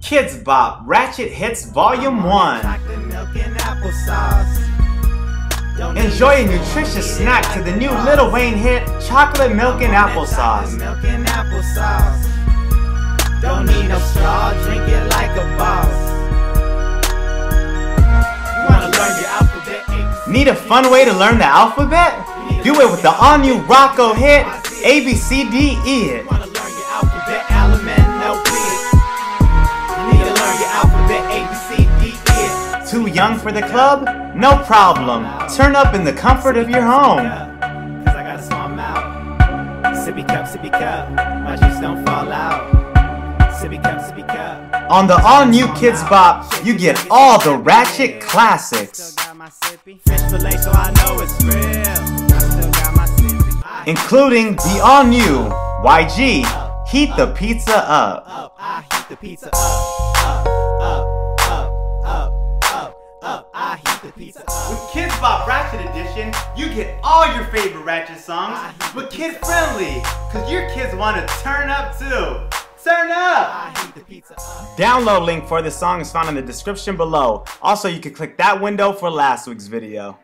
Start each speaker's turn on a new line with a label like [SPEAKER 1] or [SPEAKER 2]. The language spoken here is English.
[SPEAKER 1] Kidz Bop, Ratchet Hits Volume 1. Enjoy a nutritious snack to the new Lil Wayne hit, Chocolate Milk and Applesauce.
[SPEAKER 2] Don't need no straw, drink it like a boss. You wanna learn your alphabet?
[SPEAKER 1] Need a fun way to learn the alphabet? Do it with the all-new Rocco hit, ABCDE it.
[SPEAKER 2] You wanna learn your alphabet, LMNOP. You need to learn your alphabet, ABCDE.
[SPEAKER 1] Too young for the club? No problem. Turn up in the comfort of your home.
[SPEAKER 2] Cause I got a small mouth. Sippy cup, my juice don't fall out. Sippy cup.
[SPEAKER 1] On the all-new Kidz Bop, you get all the Ratchet classics,
[SPEAKER 2] Fish fillet, so I know it's real. I still got my sippy.
[SPEAKER 1] including the all-new YG, Heat the Pizza Up.
[SPEAKER 2] I heat the pizza up. I heat the pizza up.
[SPEAKER 1] With Kidz Bop Ratchet Edition, you get all your favorite Ratchet songs, but kid-friendly, cause your kids want to turn up too. Turn up!
[SPEAKER 2] I heat the pizza up.
[SPEAKER 1] Download link for this song is found in the description below. Also, you can click that window for last week's video.